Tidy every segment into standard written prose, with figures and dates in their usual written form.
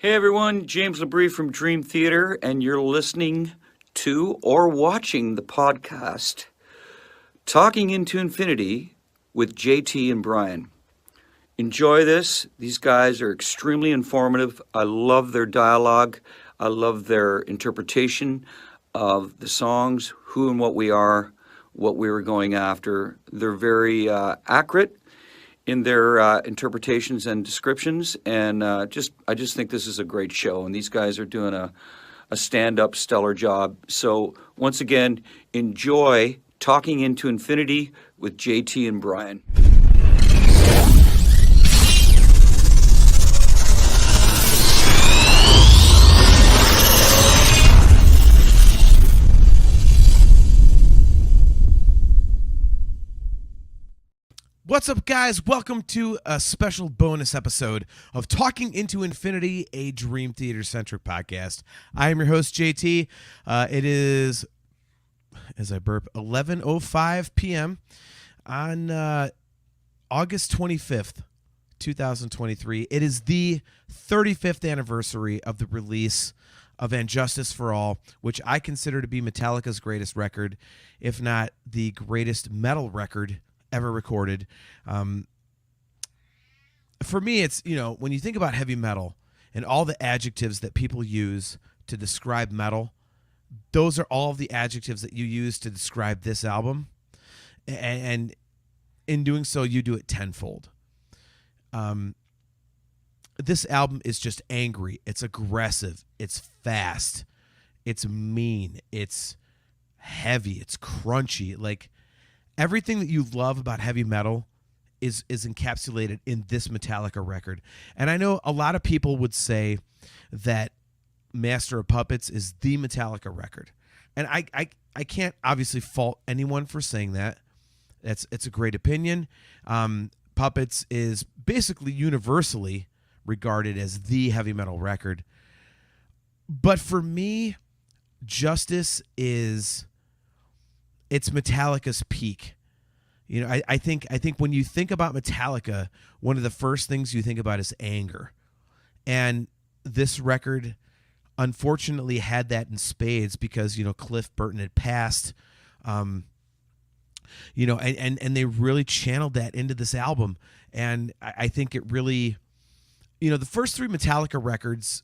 Hey everyone, James Labrie from Dream Theater, and you're listening to or watching the podcast Talking into Infinity with JT and Brian. Enjoy this. These guys are extremely informative. I love their dialogue. I love their interpretation of the songs, who and what we are, what we were going after. They're very accurate in their interpretations and descriptions, and I just think this is a great show, and these guys are doing a stand-up stellar job. So once again, enjoy Talking into Infinity with JT and Brian. What's up, guys? Welcome to a special bonus episode of Talking into Infinity, a Dream Theater-centric podcast. I am your host, JT. It is, as I burp, 11:05 p.m. on August 25th, 2023. It is the 35th anniversary of the release of And Justice for All, which I consider to be Metallica's greatest record, if not the greatest metal record ever recorded. For me, it's, when you think about heavy metal and all the adjectives that people use to describe metal, those are all the adjectives that you use to describe this album. And in doing so, you do it tenfold. This album is just angry. It's aggressive. It's fast. It's mean. It's heavy. It's crunchy. Like, everything that you love about heavy metal is encapsulated in this Metallica record. And I know a lot of people would say that Master of Puppets is the Metallica record. And I can't obviously fault anyone for saying that. It's a great opinion. Puppets is basically universally regarded as the heavy metal record. But for me, Justice is... it's Metallica's peak. I think when you think about Metallica, one of the first things you think about is anger. And this record unfortunately had that in spades because, Cliff Burton had passed. And they really channeled that into this album. And I think it really, the first three Metallica records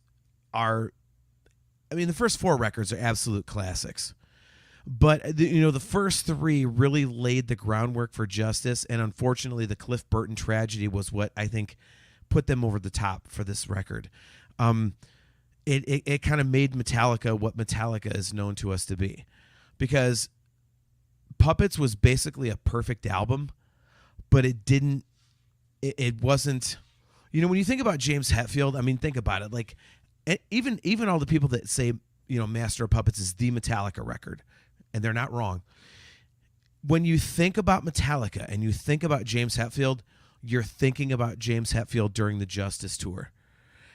the first four records are absolute classics. But, the first three really laid the groundwork for Justice, and unfortunately the Cliff Burton tragedy was what I think put them over the top for this record. It kind of made Metallica what Metallica is known to us to be, because Puppets was basically a perfect album, but it wasn't, when you think about James Hetfield, think about it, like, even all the people that say, Master of Puppets is the Metallica record, and they're not wrong. When you think about Metallica and you think about James Hetfield, you're thinking about James Hetfield during the Justice tour.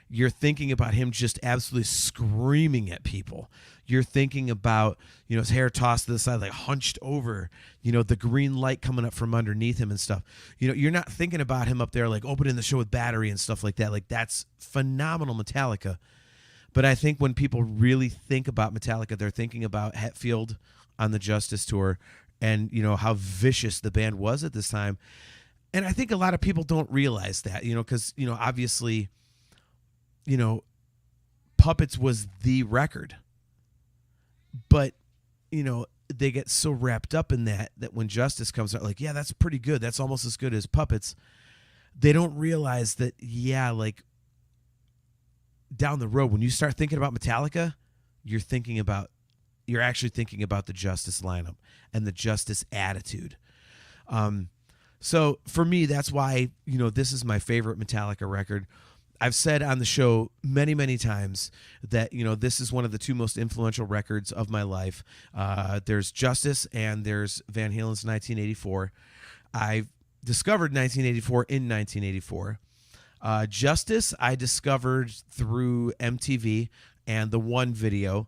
You're thinking about him just absolutely screaming at people. You're thinking about, his hair tossed to the side, like hunched over, the green light coming up from underneath him and stuff. You're not thinking about him up there like opening the show with Battery and stuff like that. Like, that's phenomenal Metallica. But I think when people really think about Metallica, they're thinking about Hetfield on the Justice tour and, how vicious the band was at this time. And I think a lot of people don't realize that, because, obviously, Puppets was the record. But, they get so wrapped up in that when Justice comes out, like, yeah, that's pretty good. That's almost as good as Puppets. They don't realize that, down the road, when you start thinking about Metallica, you're actually thinking about the Justice lineup and the Justice attitude. So for me, that's why, this is my favorite Metallica record. I've said on the show many, many times that, this is one of the two most influential records of my life. There's Justice and there's Van Halen's 1984. I discovered 1984 in 1984. Justice I discovered through MTV and the One video.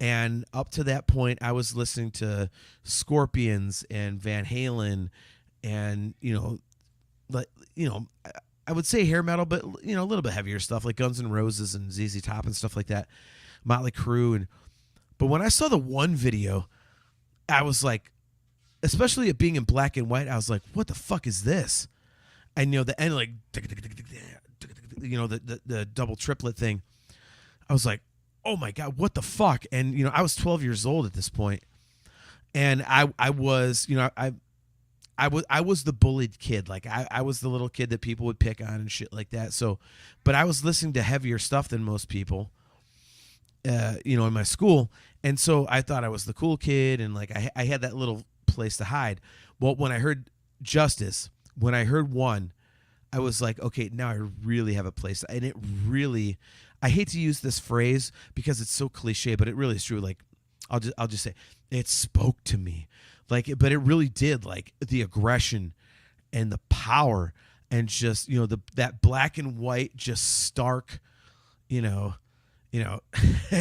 And up to that point, I was listening to Scorpions and Van Halen and, I would say hair metal, but a little bit heavier stuff like Guns N' Roses and ZZ Top and stuff like that, Motley Crue. But when I saw the one video, I was like, especially it being in black and white, I was like, what the fuck is this? And the end, like, the double triplet thing. I was like, oh my God, what the fuck? And I was 12 years old at this point, and I was I was the bullied kid. Like I was the little kid that people would pick on and shit like that. So, but I was listening to heavier stuff than most people, in my school. And so I thought I was the cool kid, and like I had that little place to hide. Well, when I heard Justice, when I heard One, I was like, okay, now I really have a place. And it really, I hate to use this phrase because it's so cliche, but it really is true. Like, I'll just say it spoke to me, like, but it really did. Like the aggression and the power and just that black and white, just stark,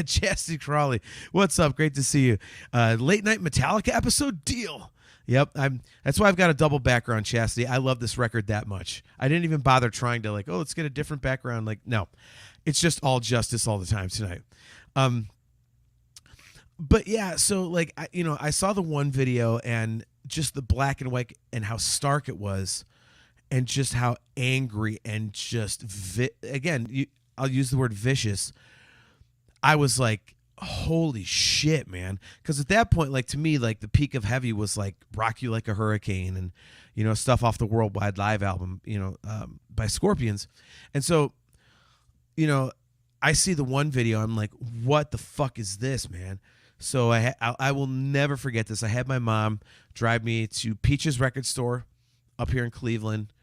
Chastity Crawley, what's up? Great to see you. Late night Metallica episode deal. Yep, that's why I've got a double background, Chastity. I love this record that much. I didn't even bother trying to like, let's get a different background. Like, no, it's just all Justice all the time tonight. But yeah, so like I saw the one video and just the black and white and how stark it was, and just how angry and just I'll use the word vicious. I was like, holy shit, man. Because at that point, like to me, like the peak of heavy was like Rock You Like a Hurricane and, stuff off the Worldwide Live album, by Scorpions. And so, I see the one video. I'm like, what the fuck is this, man? So I will never forget this. I had my mom drive me to Peach's record store up here in Cleveland.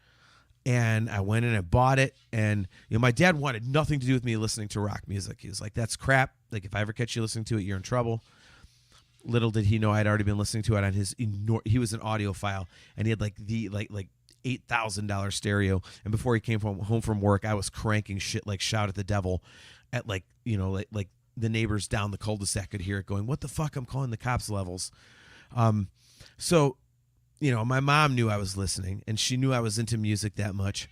And I went in and bought it. And, my dad wanted nothing to do with me listening to rock music. He was like, that's crap. Like, if I ever catch you listening to it, you're in trouble. Little did he know I'd already been listening to it on his he was an audiophile, and he had like the like $8,000 stereo. And before he came home from work, I was cranking shit like Shout at the Devil at like the neighbors down the cul-de-sac could hear it going, what the fuck? I'm calling the cops levels. So my mom knew I was listening, and she knew I was into music that much.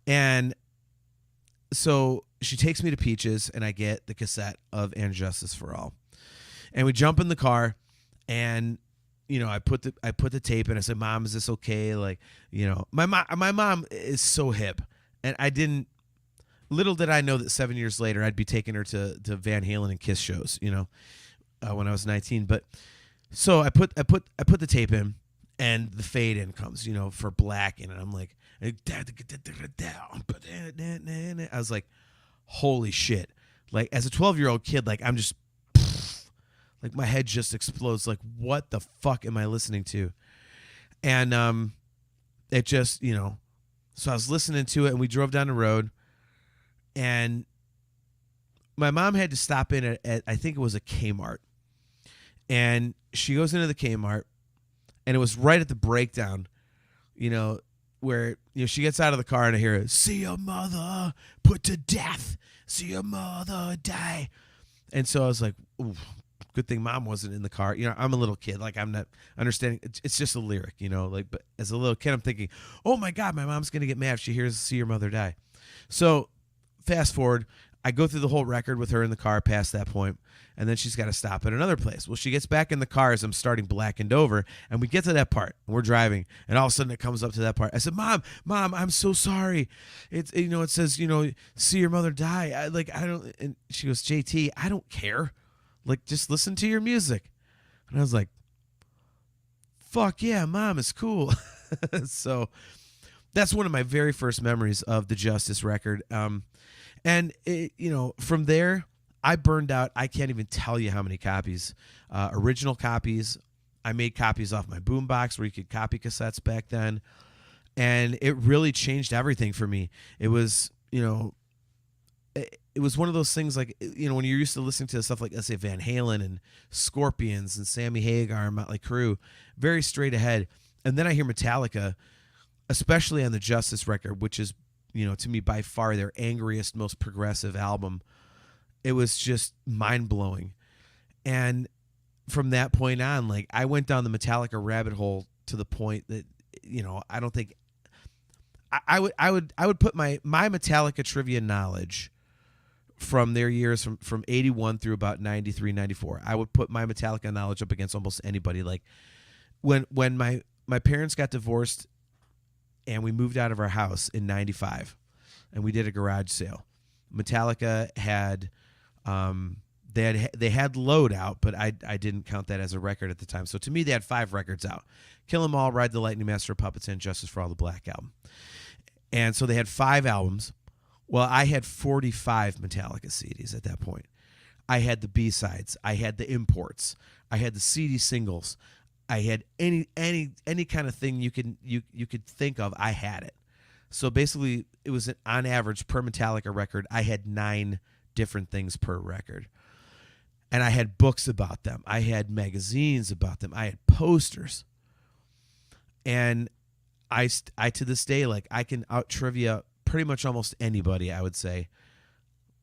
And so she takes me to Peaches, and I get the cassette of And Justice for All. And we jump in the car, and I put the tape in. I said, Mom, is this okay? Like, my mom is so hip, and little did I know that 7 years later I'd be taking her to Van Halen and Kiss shows, when I was 19. But so I put the tape in, and the fade in comes, for black, and I'm like, I was like, holy shit. Like, as a 12-year-old kid, like, I'm just, like, my head just explodes. Like, what the fuck am I listening to? And it just, so I was listening to it, and we drove down the road, and my mom had to stop in at I think it was a Kmart. And she goes into the Kmart, and it was right at the breakdown, where she gets out of the car, and I hear it, see your mother put to death, see your mother die. And so I was like, ooh, good thing Mom wasn't in the car. I'm a little kid, like I'm not understanding. It's just a lyric, like. But as a little kid, I'm thinking, oh my God, my mom's gonna get mad if she hears "See Your Mother Die." So fast forward, I go through the whole record with her in the car past that point, and then she's got to stop at another place. Well, she gets back in the car as I'm starting Blackened Over, and we get to that part, and we're driving, and all of a sudden it comes up to that part. I said, Mom, I'm so sorry. It says, see your mother die. I don't, and she goes, JT, I don't care. Like, just listen to your music. And I was like, fuck yeah, Mom, it's cool. So that's one of my very first memories of the Justice record. And from there, I burned out. I can't even tell you how many copies, original copies. I made copies off my boombox where you could copy cassettes back then, and it really changed everything for me. It was, it was one of those things like, when you're used to listening to stuff like, let's say, Van Halen and Scorpions and Sammy Hagar and Motley Crue, very straight ahead, and then I hear Metallica, especially on the Justice record, which is, to me, by far their angriest, most progressive album. It was just mind-blowing. And from that point on, like, I went down the Metallica rabbit hole to the point that, I would put my Metallica trivia knowledge from their years from 81 through about 93, 94. I would put my Metallica knowledge up against almost anybody. Like when my parents got divorced and we moved out of our house in 95 and we did a garage sale. Metallica had they had Load out, but I didn't count that as a record at the time. So to me, they had 5 records out: Kill 'Em All, Ride the Lightning, Master of Puppets, and Justice for All, the Black Album. And so they had 5 albums. Well, I had 45 Metallica CDs at that point. I had the B-sides, I had the imports, I had the CD singles, I had any kind of thing you could think of. I had it. So basically, it was on average per Metallica record, I had 9 different things per record. And I had books about them. I had magazines about them. I had posters. And I to this day, like, I can out trivia pretty much almost anybody, I would say,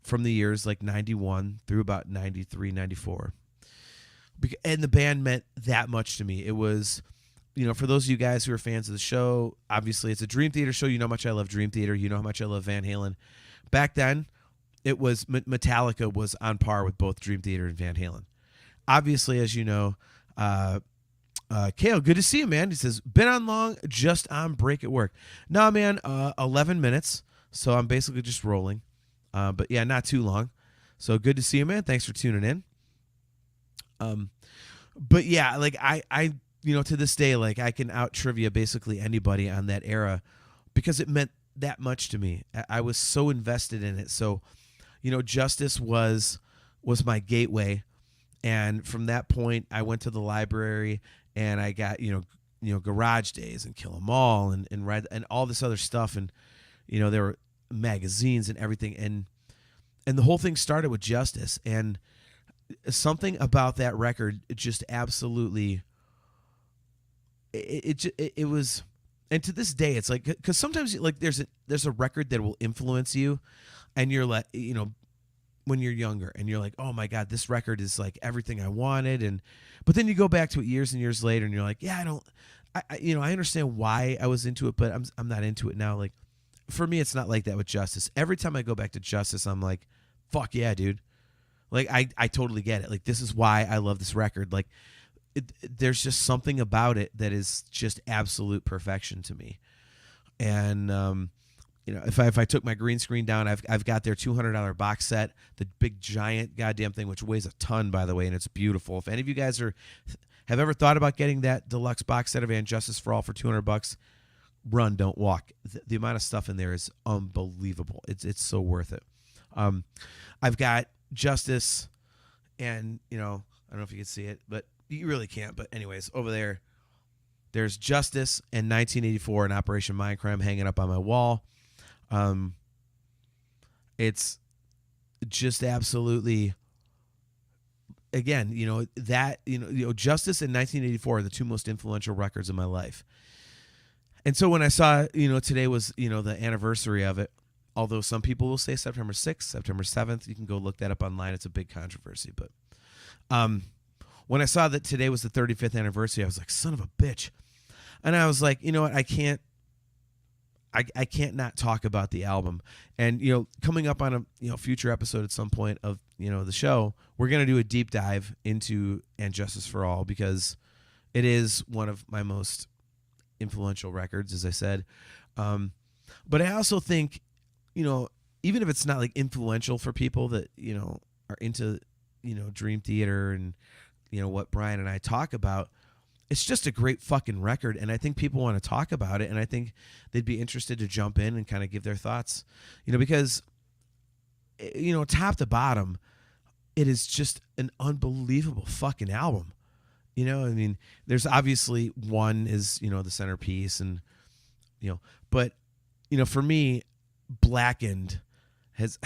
from the years like 91 through about 93, 94. And the band meant that much to me. It was, for those of you guys who are fans of the show, obviously it's a Dream Theater show. You know how much I love Dream Theater. You know how much I love Van Halen. Back then, it was Metallica was on par with both Dream Theater and Van Halen. Obviously, as you know, Kale, good to see you, man. He says, been on long, just on break at work. No, man, 11 minutes. So I'm basically just rolling. But yeah, not too long. So good to see you, man. Thanks for tuning in. But yeah, like I to this day, like, I can out trivia basically anybody on that era because it meant that much to me. I was so invested in it. So, Justice was my gateway. And from that point, I went to the library and I got, Garage Days and Kill 'Em All and read and all this other stuff. And, there were magazines and everything. And the whole thing started with Justice. And something about that record, it just absolutely, it was, and to this day, it's like, because sometimes like there's a record that will influence you, and you're like, when you're younger, and you're like, oh my God, this record is like everything I wanted, but then you go back to it years and years later, and you're like, yeah, I understand why I was into it, but I'm not into it now. Like, for me, it's not like that with Justice. Every time I go back to Justice, I'm like, fuck yeah, dude. Like, I totally get it. Like, this is why I love this record. Like, there's just something about it that is just absolute perfection to me. And, if I took my green screen down, I've got their $200 box set, the big giant goddamn thing, which weighs a ton, by the way, and it's beautiful. If any of you guys have ever thought about getting that deluxe box set of And Justice for All for $200, run, don't walk. The amount of stuff in there is unbelievable. It's so worth it. I've got Justice, and I don't know if you can see it, but you really can't. But anyways, over there's Justice and 1984 and Operation Mindcrime hanging up on my wall. It's just absolutely, again, Justice and 1984 are the 2 most influential records of my life. And so when I saw, today was, the anniversary of it, although some people will say September 6th, September 7th, you can go look that up online. It's a big controversy. But when I saw that today was the 35th anniversary, I was like, son of a bitch. And I was like, you know what? I can't not talk about the album. And, coming up on a future episode at some point of, the show, we're going to do a deep dive into And Justice for All, because it is one of my most influential records, as I said. But I also think, even if it's not like influential for people that, are into, Dream Theater and, what Brian and I talk about, it's just a great fucking record. And I think people want to talk about it. And I think they'd be interested to jump in and kind of give their thoughts, because, top to bottom, it is just an unbelievable fucking album. There's obviously one is, the centerpiece and, but, for me, Blackened has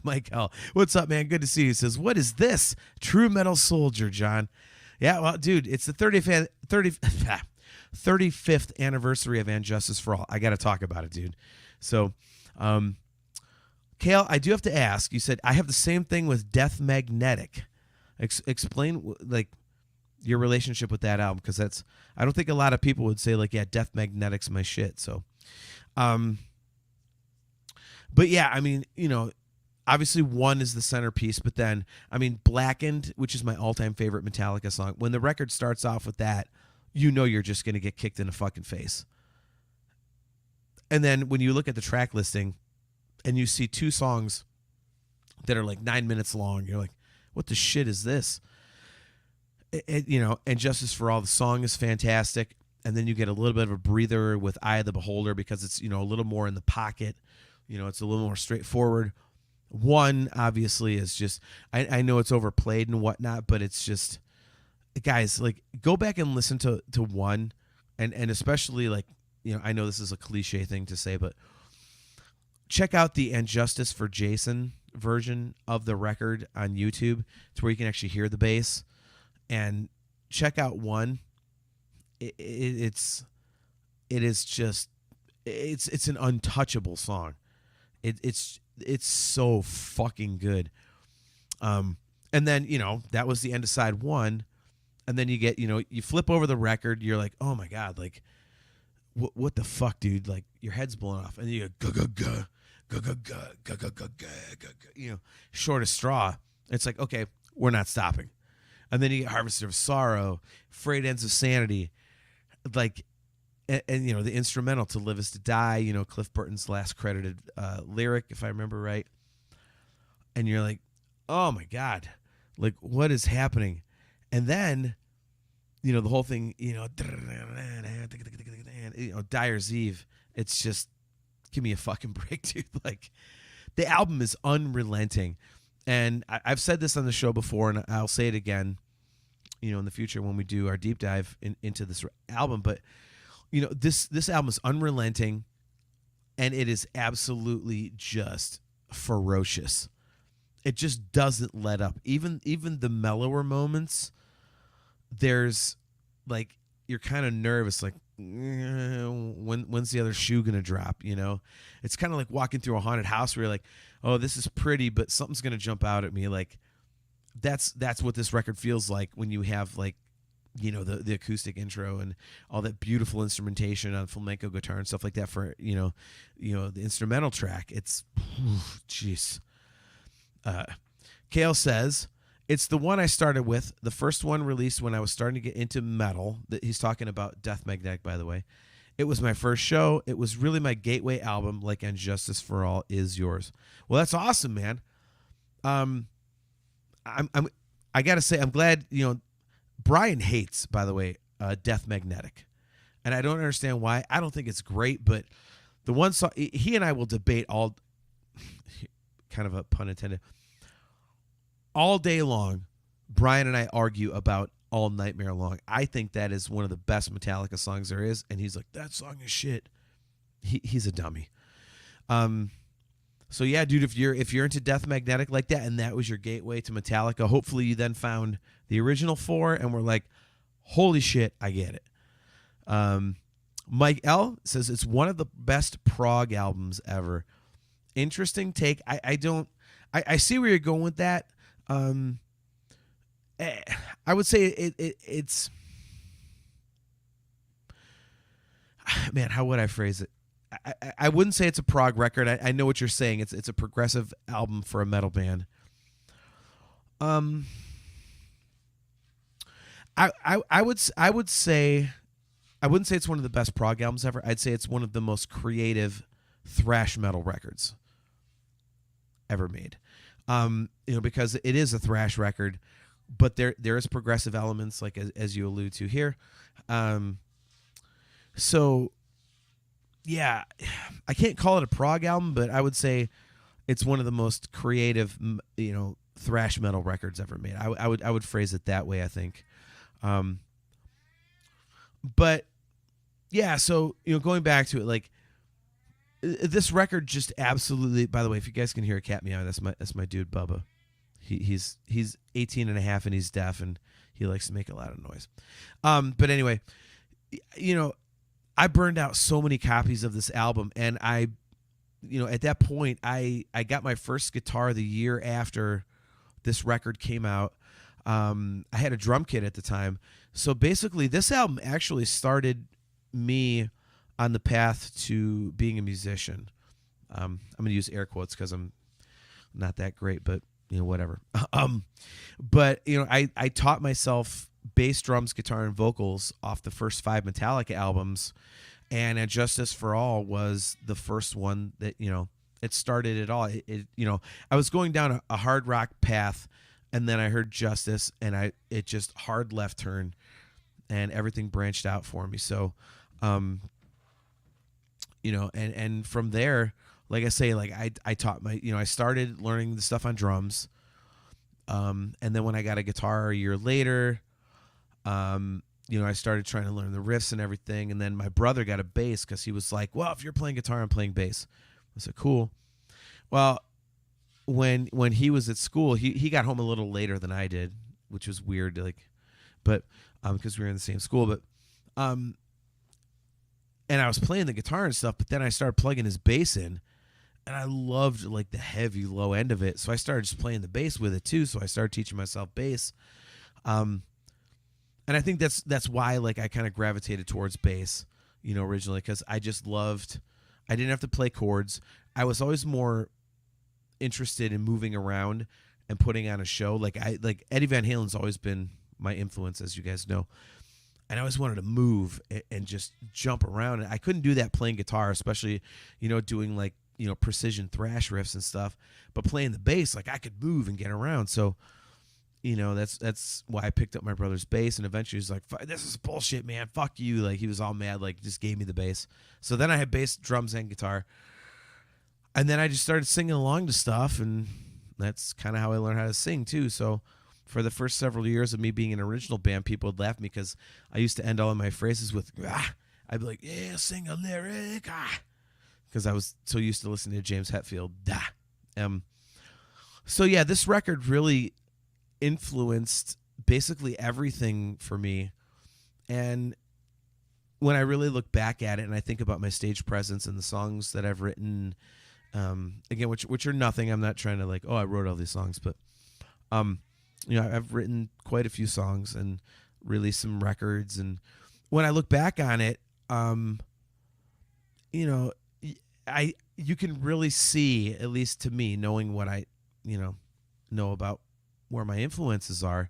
Michael, what's up, man? Good to see you. He says, what is this? True Metal Soldier, John. Yeah, well, dude, it's the 35th anniversary of And Justice for All. I got to talk about it, dude. So, Kale, I do have to ask, you said, I have the same thing with Death Magnetic. Explain, like, your relationship with that album, because I don't think a lot of people would say, like, yeah, Death Magnetic's my shit. So, Um, but yeah, I mean, obviously one is the centerpiece, but then, I mean, Blackened, which is my all-time favorite Metallica song, when the record starts off with that, you're just going to get kicked in the fucking face. And then when you look at the track listing and you see two songs that are like 9 minutes long, you're like, what the shit is this? And Justice for All, the song is fantastic. And then you get a little bit of a breather with Eye of the Beholder because it's, a little more in the pocket. It's a little more straightforward. One, obviously, is just, I know it's overplayed and whatnot, but it's just, guys, like, go back and listen to one. And especially, like, I know this is a cliche thing to say, but check out the And Justice for Jason version of the record on YouTube. It's where you can actually hear the bass. And check out one. It's an untouchable song. It's so fucking good. And then, that was the end of side one. And then you get, you flip over the record. You're like, oh my God, like, what the fuck, dude? Like, your head's blown off. And you go, short of straw. It's like, okay, we're not stopping. And then you get Harvester of Sorrow, Frayed Ends of Sanity, like, and the instrumental To Live Is to Die, Cliff Burton's last credited lyric, if I remember right. And you're like, oh my God, like, what is happening? And then, the whole thing, Dyer's Eve, it's just, give me a fucking break, dude. Like, the album is unrelenting. And I've said this on the show before, and I'll say it again, in the future when we do our deep dive into this album. But, this album is unrelenting, and it is absolutely just ferocious. It just doesn't let up. Even the mellower moments, there's, like, you're kind of nervous, like, when's the other shoe gonna drop? It's kind of like walking through a haunted house where you're like, oh, this is pretty, but something's gonna jump out at me. Like, that's what this record feels like when you have, like, the acoustic intro and all that beautiful instrumentation on flamenco guitar and stuff like that for the instrumental track. It's jeez. Kale says, it's the one I started with, the first one released when I was starting to get into metal. He's talking about Death Magnetic, by the way. It was my first show. It was really my gateway album, like And Justice for All is yours. Well, that's awesome, man. I gotta say, I'm glad, Brian hates, by the way, Death Magnetic. And I don't understand why. I don't think it's great, but the one song, he and I will debate all, kind of a pun intended, all day long. Brian and I argue about All Nightmare Long. I think that is one of the best Metallica songs there is, and he's like, that song is shit. He's a dummy. So yeah, dude, if you're into Death Magnetic like that, and that was your gateway to Metallica, hopefully you then found the original four and were like, holy shit, I get it. Mike L says it's one of the best prog albums ever. Interesting take. I see where you're going with that. I would say it's man, how would I phrase it? I wouldn't say it's a prog record. I know what you're saying. It's a progressive album for a metal band. I would say I wouldn't say it's one of the best prog albums ever. I'd say it's one of the most creative thrash metal records ever made. Because it is a thrash record, but there is progressive elements, like as you allude to here. So yeah, I can't call it a prog album, but I would say it's one of the most creative, thrash metal records ever made. I would phrase it that way, I think. But yeah, so going back to it, like, this record just absolutely, by the way, if you guys can hear a cat meow, that's my dude Bubba. He's 18 and a half and he's deaf and he likes to make a lot of noise. But anyway, I burned out so many copies of this album, and I at that point I got my first guitar the year after this record came out. I had a drum kit at the time. So basically this album actually started me on the path to being a musician. I'm going to use air quotes because I'm not that great, but whatever. But I taught myself bass, drums, guitar, and vocals off the first 5 Metallica albums, and At Justice for All was the first one that it started it all. I was going down a hard rock path, and then I heard Justice, and it just hard left turn, and everything branched out for me. So, and from there, like I say, like I taught I started learning the stuff on drums, and then when I got a guitar a year later, I started trying to learn the riffs and everything, and then my brother got a bass because he was like, "Well, if you're playing guitar, I'm playing bass." I said, "Cool." Well, when he was at school, he got home a little later than I did, which was weird, but because we were in the same school, but and I was playing the guitar and stuff, but then I started plugging his bass in, and I loved like the heavy low end of it, so I started just playing the bass with it too. So I started teaching myself bass, and I think that's why like I kind of gravitated towards bass, originally, because I just loved. I didn't have to play chords. I was always more interested in moving around and putting on a show. Like Eddie Van Halen's always been my influence, as you guys know. And I always wanted to move and just jump around. And I couldn't do that playing guitar, especially, doing like, precision thrash riffs and stuff. But playing the bass, like I could move and get around. So, that's why I picked up my brother's bass. And eventually he's like, "This is bullshit, man. Fuck you." Like he was all mad, like just gave me the bass. So then I had bass, drums, and guitar. And then I just started singing along to stuff. And that's kind of how I learned how to sing too. So for the first several years of me being an original band, people would laugh at me because I used to end all of my phrases with, "Ah." I'd be like, "Yeah, sing a lyric, ah," because I was so used to listening to James Hetfield. So yeah, this record really influenced basically everything for me. And when I really look back at it and I think about my stage presence and the songs that I've written, again, which are nothing. I'm not trying to like, I wrote all these songs, but I've written quite a few songs and released some records. And when I look back on it, you can really see, at least to me, knowing what I, know about where my influences are.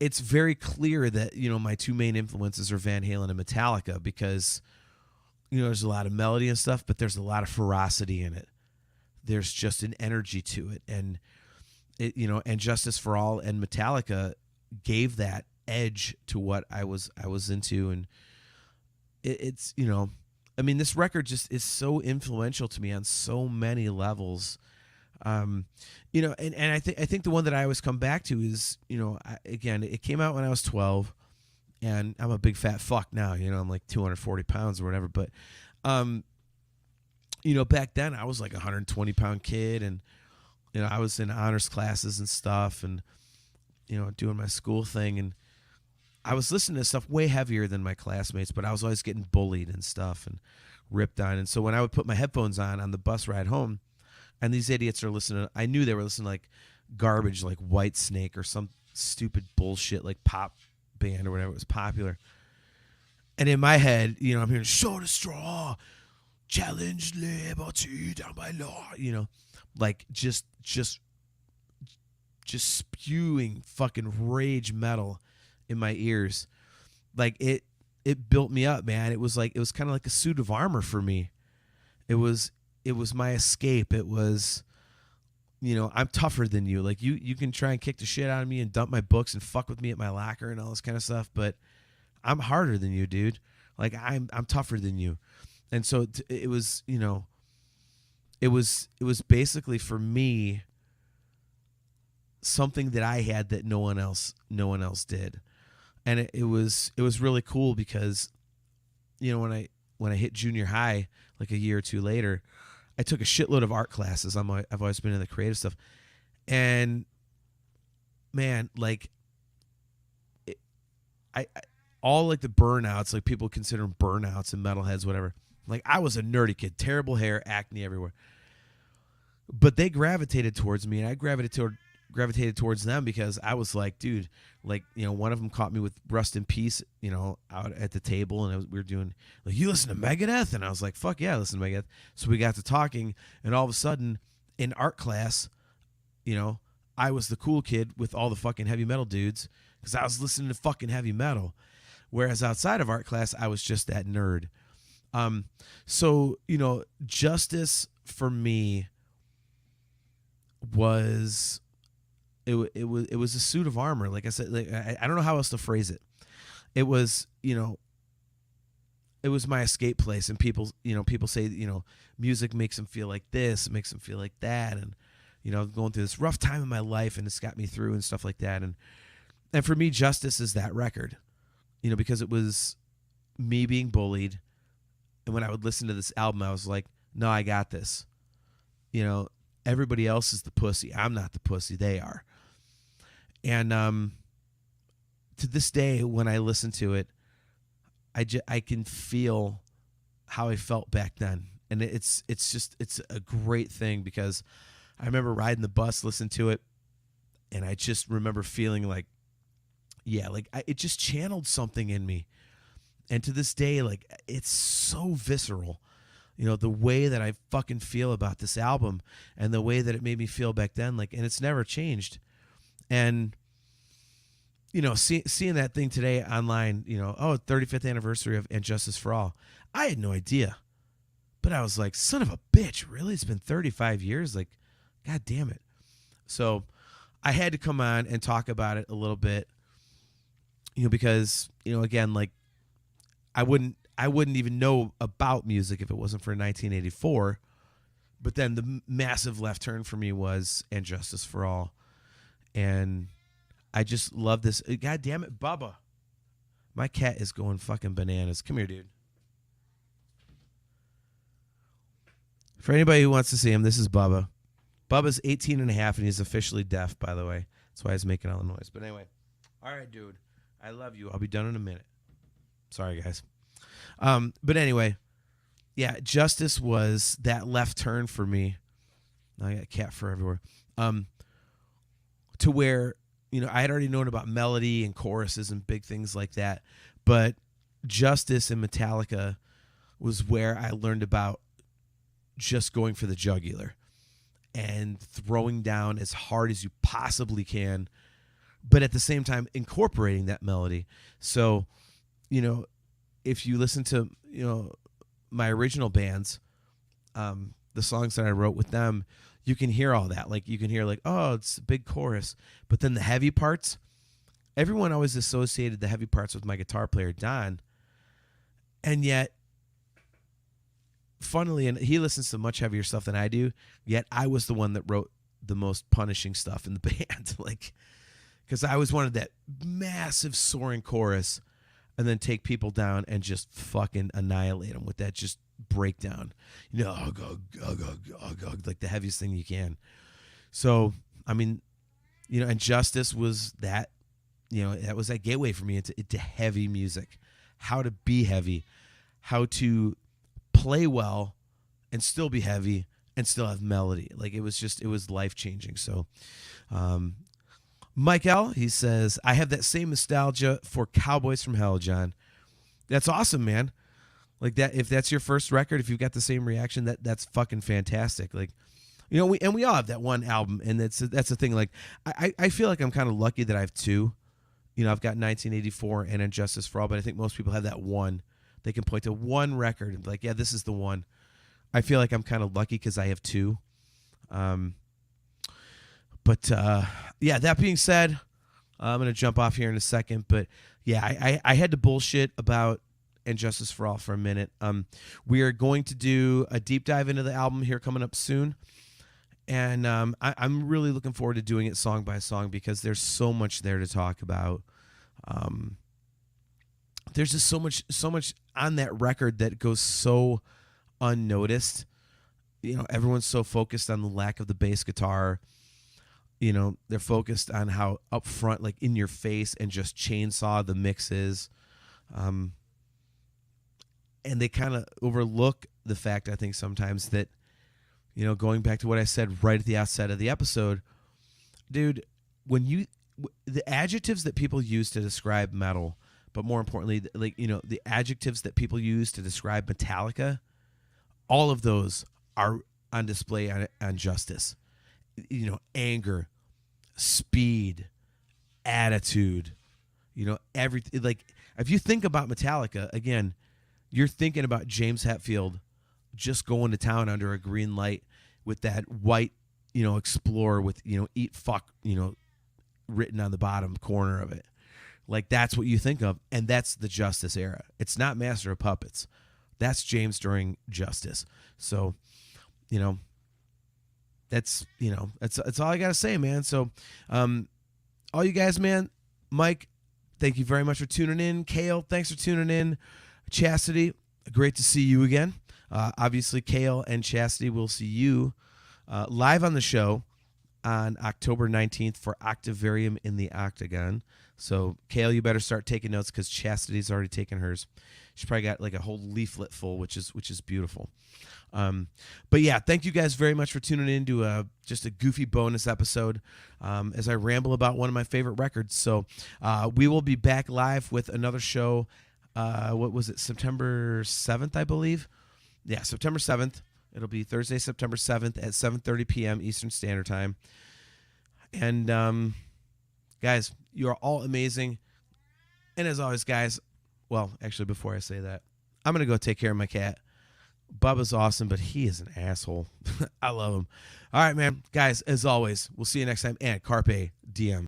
It's very clear that, my 2 main influences are Van Halen and Metallica because, there's a lot of melody and stuff, but there's a lot of ferocity in it. There's just an energy to it. And and Justice for All and Metallica gave that edge to what I was into. And it's this record just is so influential to me on so many levels. And I think the one that I always come back to is, again, it came out when I was 12, and I'm a big fat fuck now, I'm like 240 pounds or whatever. But, back then I was like a 120-pound kid, and, I was in honors classes and stuff, and, doing my school thing. And I was listening to stuff way heavier than my classmates, but I was always getting bullied and stuff and ripped on. And so when I would put my headphones on the bus ride home, and these idiots are listening, I knew they were listening to like garbage, like White Snake or some stupid bullshit like pop band or whatever was popular. And in my head, I'm hearing "Show the straw, challenge liberty down by law," like just spewing fucking rage metal in my ears. Like it built me up, man. It was kind of like a suit of armor for me. It was my escape. It was, I'm tougher than you. Like you can try and kick the shit out of me and dump my books and fuck with me at my locker and all this kind of stuff, but I'm harder than you, dude. Like I'm tougher than you. And so it was, it was basically for me something that I had that no one else did. And it was really cool because, when I hit junior high, like a year or two later, I took a shitload of art classes. I've always been in the creative stuff. And man, like I all like the burnouts, like people consider them burnouts and metalheads, whatever. Like I was a nerdy kid, terrible hair, acne everywhere. But they gravitated towards me, and I gravitated gravitated towards them because I was like, dude, like, one of them caught me with Rust in Peace, out at the table, and we were doing like, you listen to Megadeth, and I was like, fuck yeah, I listen to Megadeth. So we got to talking, and all of a sudden, in art class, I was the cool kid with all the fucking heavy metal dudes because I was listening to fucking heavy metal, whereas outside of art class, I was just that nerd. So Justice for me was it was a suit of armor. Like I said, like I don't know how else to phrase it. It was it was my escape place, and people say music makes them feel like this, it makes them feel like that, and going through this rough time in my life, and it's got me through and stuff like that, and for me, Justice is that record, because it was me being bullied, and when I would listen to this album, I was like, no, I got this. Everybody else is the pussy. I'm not the pussy. They are. And to this day, when I listen to it, I can feel how I felt back then, and it's a great thing because I remember riding the bus, listening to it, and I just remember feeling like, yeah, like it just channeled something in me, and to this day, like it's so visceral. The way that I fucking feel about this album and the way that it made me feel back then, like, and it's never changed. And, seeing that thing today online, 35th anniversary of And Justice for All, I had no idea. But I was like, son of a bitch, really? It's been 35 years? Like, God damn it. So I had to come on and talk about it a little bit, because, again, like, I wouldn't even know about music if it wasn't for 1984. But then the massive left turn for me was And Justice for All. And I just love this. God damn it, Bubba. My cat is going fucking bananas. Come here, dude. For anybody who wants to see him, this is Bubba. Bubba's 18 and a half, and he's officially deaf, by the way. That's why he's making all the noise. But anyway. All right, dude. I love you. I'll be done in a minute. Sorry, guys. But anyway, yeah, Justice was that left turn for me. I got cat fur everywhere. To where, I had already known about melody and choruses and big things like that. But Justice and Metallica was where I learned about just going for the jugular and throwing down as hard as you possibly can, but at the same time incorporating that melody. So, if you listen to, my original bands, the songs that I wrote with them, you can hear all that. Like, you can hear like, oh, it's a big chorus. But then the heavy parts, everyone always associated the heavy parts with my guitar player, Don. And yet, funnily, and he listens to much heavier stuff than I do, yet I was the one that wrote the most punishing stuff in the band. Like, because I always wanted that massive soaring chorus and then take people down and just fucking annihilate them with that just breakdown. Like the heaviest thing you can. So, I mean, and Justice was that, that was that gateway for me into heavy music. How to be heavy, how to play well and still be heavy and still have melody. Like, it was life-changing. So, Mike L., he says, I have that same nostalgia for Cowboys from Hell, John. That's awesome, man. Like, that, if that's your first record, if you've got the same reaction, that's fucking fantastic. Like, we all have that one album, and that's the thing. Like, I feel like I'm kind of lucky that I have two. I've got 1984 and And Justice for All, but I think most people have that one. They can point to one record and be like, yeah, this is the one. I feel like I'm kind of lucky because I have two. But yeah, that being said, I'm going to jump off here in a second. But yeah, I had to bullshit about And Justice for All for a minute. We are going to do a deep dive into the album here coming up soon. And I'm really looking forward to doing it song by song because there's so much there to talk about. There's just so much on that record that goes so unnoticed. Everyone's so focused on the lack of the bass guitar. They're focused on how upfront, like in your face, and just chainsaw the mixes. And they kind of overlook the fact, I think, sometimes that, going back to what I said right at the outset of the episode, dude, the adjectives that people use to describe metal, but more importantly, the adjectives that people use to describe Metallica, all of those are on display on Justice. Anger, speed, attitude, everything. Like, if you think about Metallica, again, you're thinking about James Hetfield just going to town under a green light with that white, Explorer with, eat fuck, written on the bottom corner of it. Like, that's what you think of. And that's the Justice era. It's not Master of Puppets. That's James during Justice. So, that's all I got to say, man. So, all you guys, man, Mike, thank you very much for tuning in. Kale, thanks for tuning in. Chastity, great to see you again. Obviously, Kale and Chastity will see you live on the show on October 19th for Octavarium in the Octagon. So, Kale, you better start taking notes because Chastity's already taken hers. She's probably got like a whole leaflet full, which is beautiful. But yeah, thank you guys very much for tuning in to just a goofy bonus episode as I ramble about one of my favorite records. So we will be back live with another show. What was it? September 7th, I believe. Yeah, September 7th. It'll be Thursday, September 7th at 7:30 p.m. Eastern Standard Time. And guys, you are all amazing. And as always, guys, well, actually, before I say that, I'm going to go take care of my cat. Bubba's awesome, but he is an asshole. I love him. All right, man. Guys, as always, we'll see you next time. And Carpe Diem.